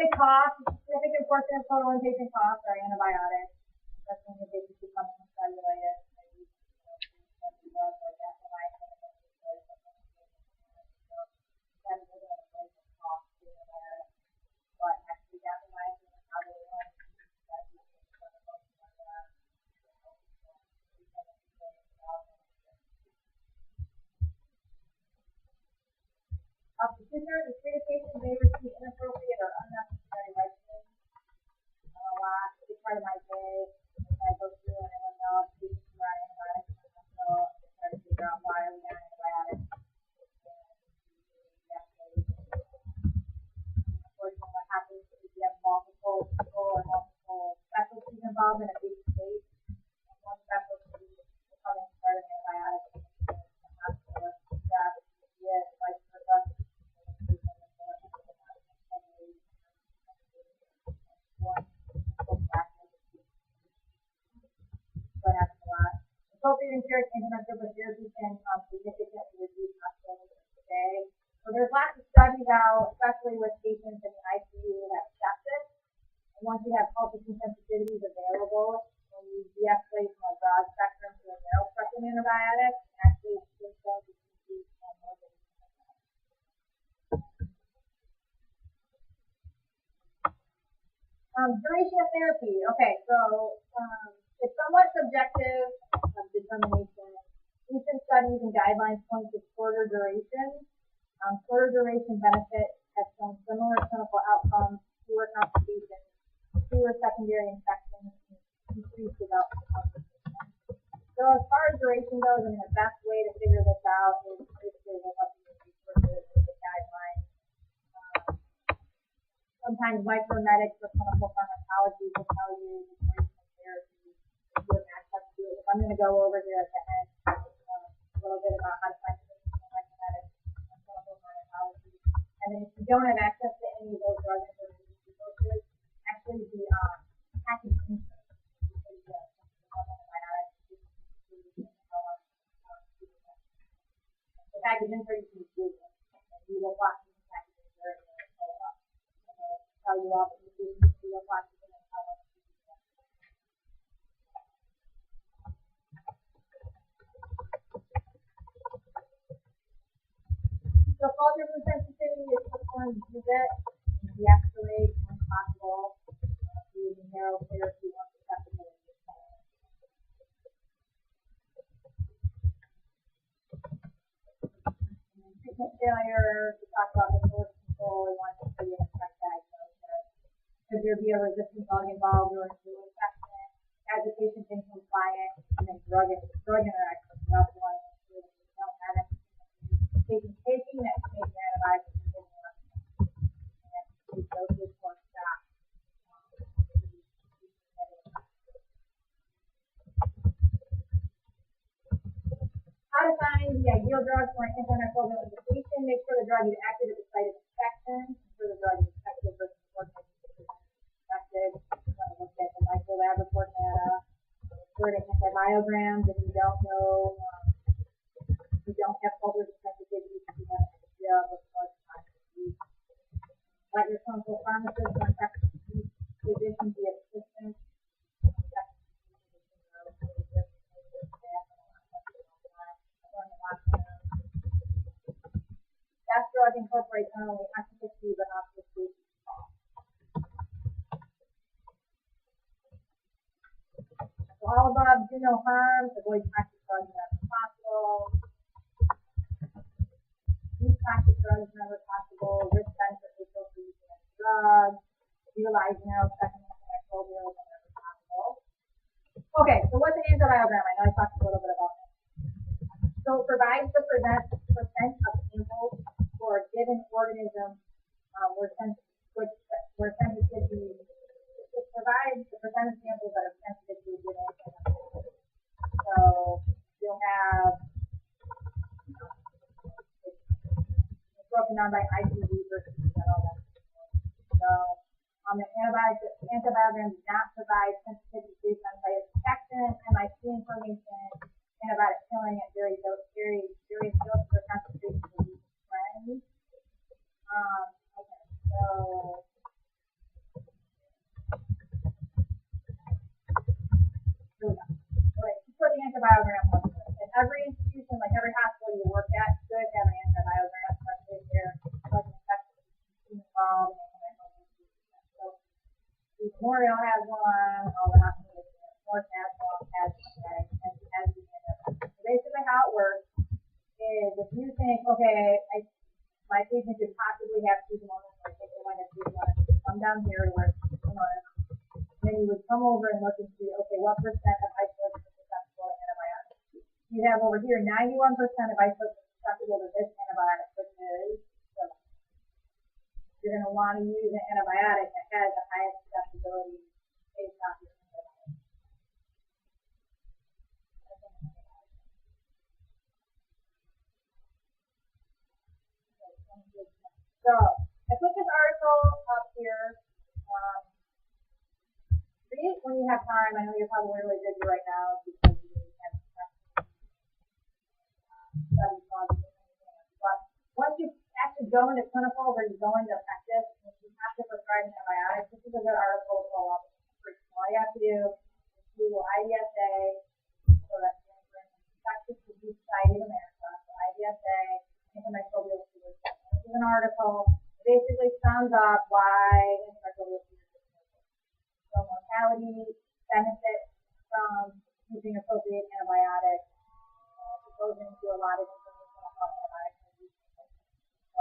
big cost, a significant portion of total inpatient costs are antibiotics, especially when the patient becomes cellulitis. Procedures, the treated patient may receive inappropriate or unnecessary regimens. A lot, a big part of my day, I go through and I don't know if patients are on antibiotics in the hospital, I try to figure out why are we on antibiotics. Unfortunately, what happens is you have multiple people or multiple specialties involved in a big case. One specialty will come and start an antibiotic in the hospital, vice versa. Appropriate empiric antimicrobial therapy can significantly reduce hospital visits today. So there's lots of studies out, especially with patients in the ICU who have sepsis. And once you have cultures and sensitivities available, when you de-escalate from a broad spectrum to a narrow spectrum antibiotic, actually it's going to reduce morbidity. Duration of therapy. Okay, so it's somewhat subjective of determination. Recent studies and guidelines point to shorter duration. Shorter duration benefit has shown similar clinical outcomes, fewer complications, fewer secondary infections, and increased development complications. So as far as duration goes, I mean, the best way to figure this out is basically look up the resources and the guidelines. Sometimes micromedics or clinical pharmacology will tell you the duration of therapy if you have access to it. If I'm going to go over here at the end a little bit about how to find micromedics and clinical pharmacology. And then if you don't have access to any of those drug information resources, actually the package insert. The package insert you can Google. And you will watch the package insert and it will pull up. Tell you all the information you will watch it and how much you can. So cultures and sensitivity is performed use it and de-escalate when possible using narrow therapy once acceptable. Treatment failure, we talked about the source control, we want to see an effect diagnosis. Could there be a resistant bug involved or a flu infection? As the patient is compliant, and then drug interaction. We also want to make sure that we don't have any patient taking that can make antibiotics and giving up. And these doses or stop. How to find the ideal drug for an antimicrobial indication. Make sure the drug is active at the site of infection. Make sure the drug is effective versus effective. Look at the microlab report data. Refer to antibiograms if you don't know. If you don't have cultures of sensitivity, you have an idea of what drugs are used. Let your clinical pharmacist or infectious physician be assistant. That drug incorporates not only efficacy but also safety. So all above, do no harm, avoid toxic drugs whenever possible. Use toxic drugs whenever possible. Risk benefit ratio for using a drug. Utilize narrow spectrum antimicrobials whenever possible. Okay, so what's an antibiogram? I know I talked a little bit about this. So it provides the percent of samples for a given organism where sensitivity. It provides the percent of samples that are sensitive to a given organism. So you'll have it's broken down by ICV versus general. So the antibiogram does not provide sensitivity based on site of infection, MIC information, antibiotic killing at various doses or concentrations of each strain. Okay, so Memorial has one, all the hospitals, North has one, has the So basically how it works is if you think, okay, my patient could possibly have pseudomonas, or I think they might have pseudomonas, come down here to where pseudomonas, then you would come over and look and see, okay, what percent of isolates are susceptible to antibiotics? You have over here 91% of isolates are susceptible to this antibiotic, which is you're going to want to use an antibiotic that has the highest susceptibility based off your antibiotic. So I put this article up here. Read it when you have time. I know you're probably really busy right now because you have studies on but once you actually go into clinical or you go into practice, if you have to prescribe antibiotics, this is a good article to pull up. All you have to do is Google IDSA, so that's the Infectious Disease Society of America, so IDSA, antimicrobial resistance. This is an article that basically sums up why antimicrobial resistance is. So mortality, benefits from using appropriate antibiotics, it goes into a lot of information about antibiotics.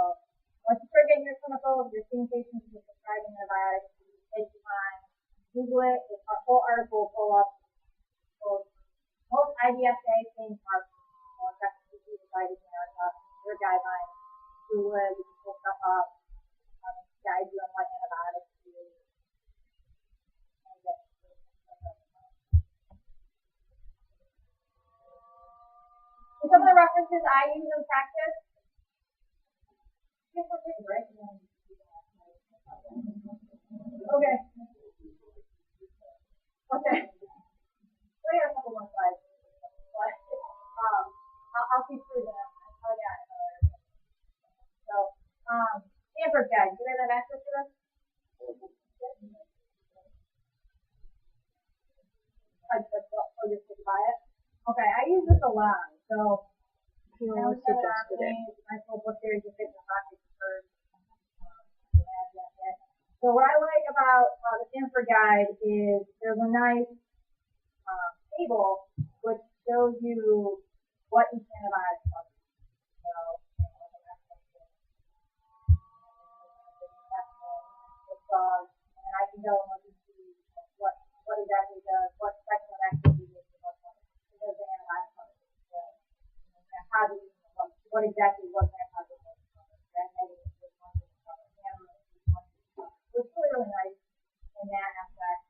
So once you start getting your clinical, if you're seeing patients with prescribing antibiotics, you take your time, Google it. It's a whole article full up. So most IDSA things are Infectious Disease Society of America, their guidelines. Google it, you can pull stuff up, guide you on what antibiotics to use. So some of the references I use in practice. Okay. Okay. So I got a couple more slides. I'll keep through them. Oh yeah. So, Stanford guide. Do you guys have access to this? Or just to buy it? Okay, I use this a lot. So He always suggested it. Nice little book here, just get the pocket first. So what I like about the Stanford guide is there's a nice table which shows you what each antibiotic covers. So, and I can go and look and see what exactly does, what section of activity is the antibiotic covers. What exactly was that positive? It's really nice in that aspect.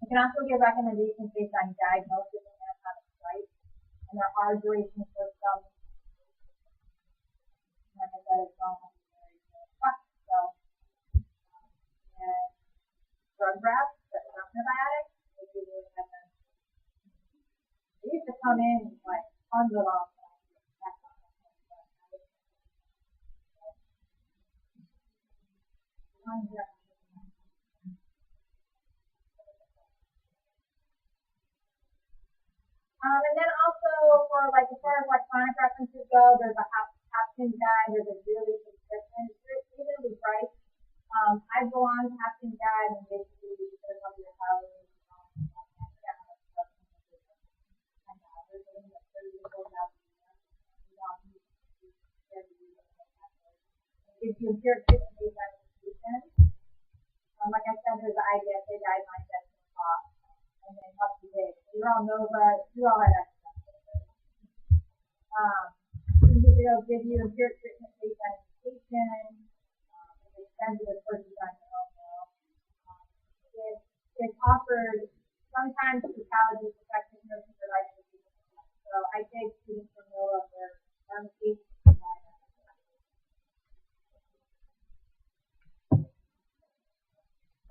You can also give recommendations based on diagnosis and anatomic type, and there are durations for some. Like I said, it's all very good. So, and drug reps that are antibiotics, they usually have them. They used to come in like tons of them. And then also for like as far as electronic references go, there's a Hopkins guide, there's a yearly subscription, it's reasonably priced. I belong to Hopkins guide and basically there's some of your colleagues. Gives you empiric treatment based on institution. Like I said, there's the IDSA guidelines that's in the cost, and then up to date. You're all NOVA, you all have access. It'll give you empiric treatment based on institution. It's sensitive for design and also. It's offered sometimes to colleges, practitioners, and providers. So I take students from NOVA for pharmacy.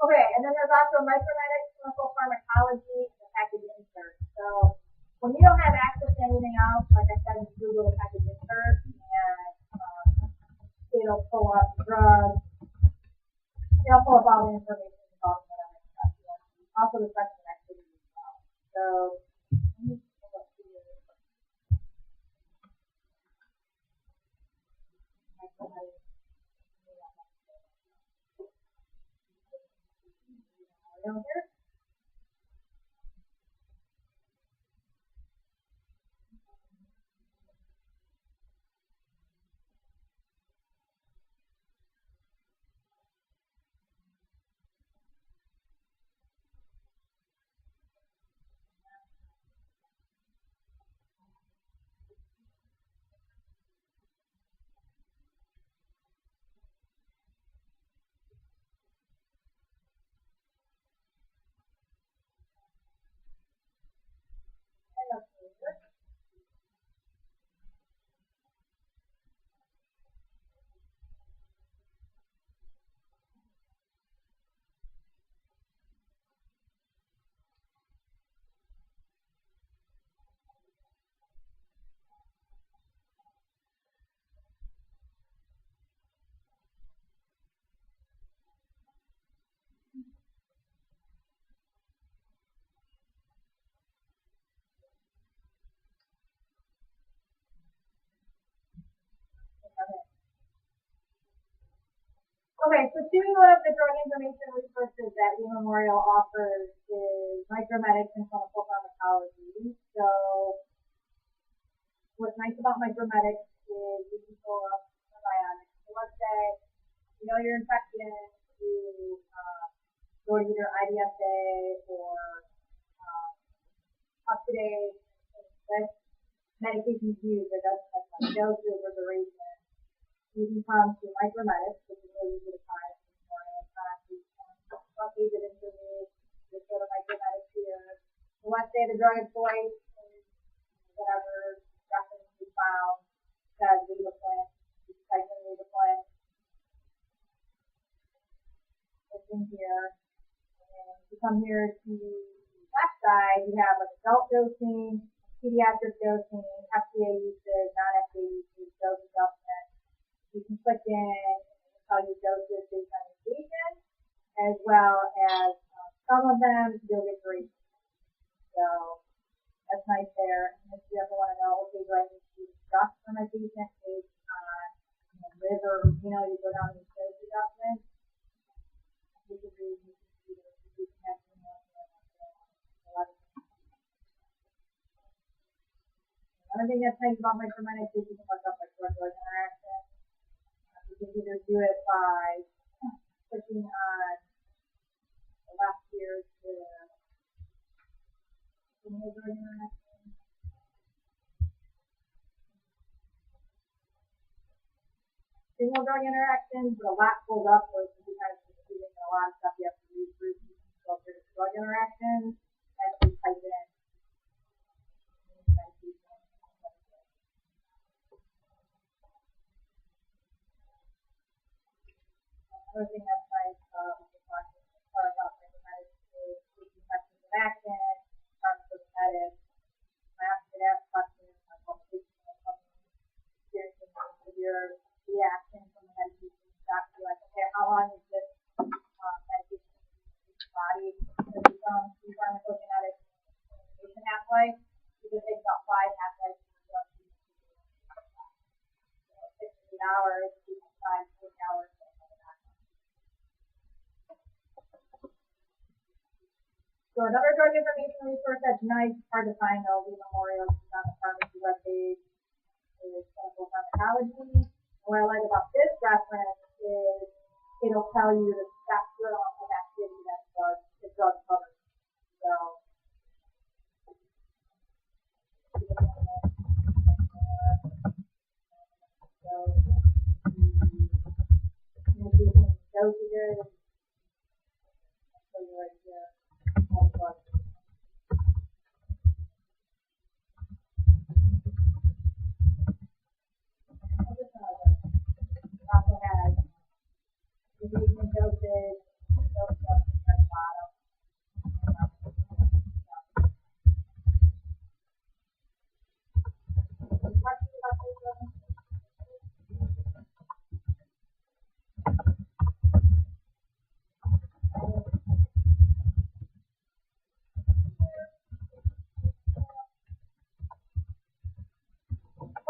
Okay, and then there's also micromedics, clinical pharmacology, and the package insert. So when you don't have access to anything else, like I said, you Google the package insert, and it'll pull up drugs. It'll pull up all the information about whatever stuff. Also the section activity as well. So let me pull up here. Micromedics. two of the drug information resources that the Memorial offers is micromedics and clinical pharmacology. So what's nice about micromedics is you can pull up probiotics. So let's say you know your infection, you go to either IDSA or up-to-date with medications used, or doesn't have like doses or duration. You can come to micromedics, which is really easy to find this morning. Update it into me. Just go to micromedics here. So let's say the drug of choice is whatever reference you found says Levaquin. You type in Levaquin. It's in here. And if you come here to the left side, you have like adult dosing, pediatric dosing, FDA usage, non-FDA usage, dose adjustment. You can click in and tell you doses based on your patient, as well as some of them you'll get duration. So that's nice there. And if you ever want to know, okay, do I need to adjust for my patient based on liver, you go down these dose adjustments. You can read, you can have some more. Another thing that's nice about micromedics is you can look up like drug-drug interaction. You can either do it by clicking on the left here to single drug interaction. Single drug interactions, but a lot pulls up, so it's kind of confusing, and a lot of stuff you have to read through. You can go through the drug interactions and you type in medication. Another thing that's nice about micromedics is taking questions of action, pharmacokinetics. I asked you to ask questions on publication and experiencing severe reaction from the medication. Doctor, like, okay, how long is this medication in the body? So we found through pharmacokinetics and half-life. It takes about 5 half-lives to run through. So 6 to 8 hours, 2 to 5, 4 hours. So another drug information resource that's nice, hard to find though, the Memorial is on the pharmacy webpage, is clinical pharmacology. And what I like about this reference is it'll tell you the spectrum of activity that the drug covers. So dosages, I'll show you right here. Also has ingredient dosage, dose adjustment at the bottom. Any questions about this one?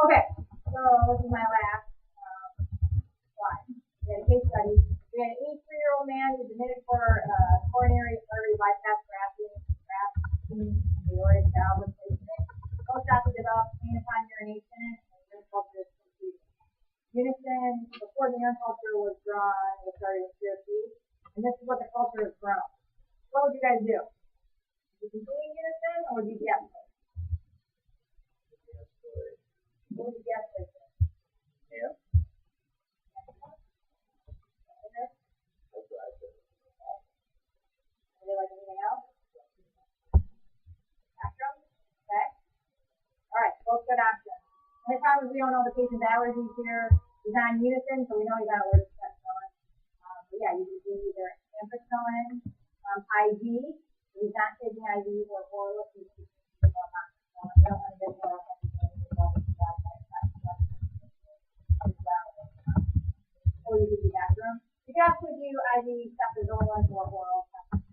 Okay, so this is my last slide. We had a case study. We had an 83-year-old man who's admitted for coronary artery bypass grafting aortic valve replacement. Both doctors developed pain upon urination and urine culture is completed. Unison, before the urine culture was drawn, was started in CRP, and this is what the culture has grown. What would you guys do? Would you do unison or would you guess? What would you guess? Yeah. Would you like anything else? Spectrum? Okay. Alright, both good options. And the problem is we don't know the patient's allergies here. He's on unison, so we know he's on allergic to penicillin. But yeah, you can do either ampicillin, IV. If he's not taking IV or oral, you can use ampicillin. You don't want to get oral or you could do bathroom. You can also do IV cefazolin or oral cefazolin.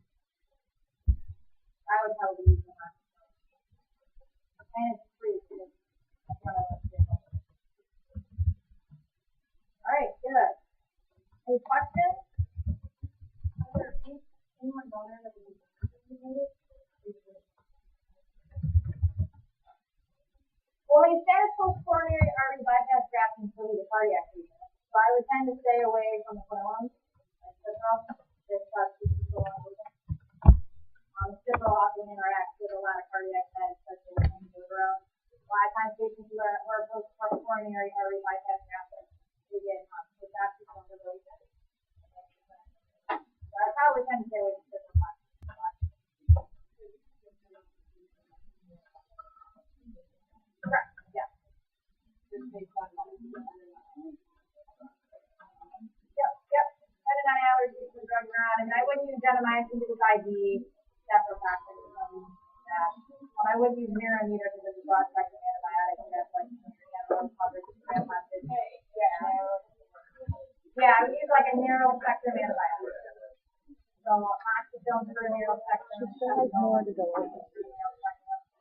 I would probably use one. And it's free too. That's what I like to do. Alright, good. Any questions? donor that we maybe? Well, instead of post-coronary artery bypass grafting for the cardiac treatment, so I would tend to stay away from the phloem, like Cipro, this Cipro often interacts with a lot of cardiac meds, such as Cipro. A lot of times patients who are post-coronary artery bypass grafting, they get potassium fibrillation. So I probably tend to stay away from Cipro. Correct, yeah. Yep. Depending on allergies to the drug you're on. And I wouldn't use gentamicin because IV, cephalosporin, I wouldn't use Mirin either because it's a broad spectrum antibiotic. And that's like general coverage. Yeah, I would use like a narrow spectrum antibiotic. So oxycodone for a narrow spectrum. She has more to go over.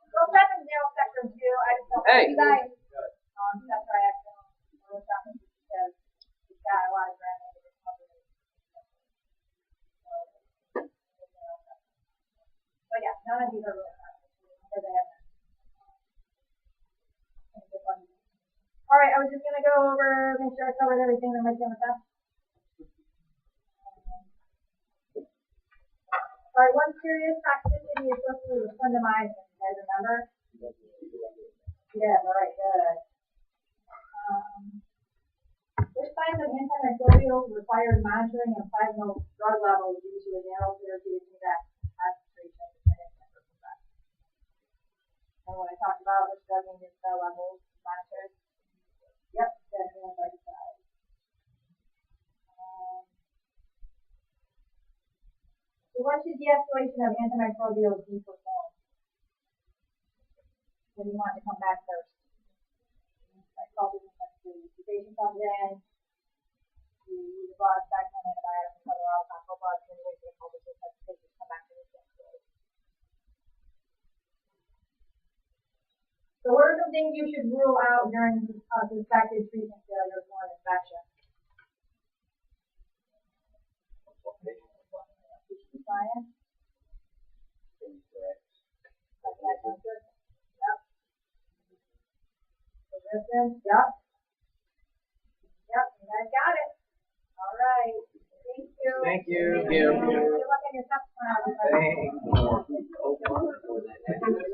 Well, that's narrow spectrum too. I just don't know you guys. That's why I because it's got a lot of brand names. But yeah, none of these are really hard because they have. All right, I was just gonna go over, make sure I covered everything that might be on the test. All right, one serious toxicity associated with clindamycin. You guys remember? Yeah, all right, good. Which signs of antimicrobials requires monitoring of plasma drug levels due to a narrow therapeutic index concentration effect? And when I talked about which drug needs cell levels monitored, yep, that's anti-side. So what should de-escalation of antimicrobials be performed? What do you want to come back first? Like the patient comes in, you use a broad spectrum antibiotic and cover all possible blood communication and the patients come back to the same. So what are some things you should rule out during suspected treatment failure for an infection? Science. Yep. Resistance. Yep. Yep. You guys got it. All right. Thank you. Thank you. Good luck on your test tomorrow. Thank you.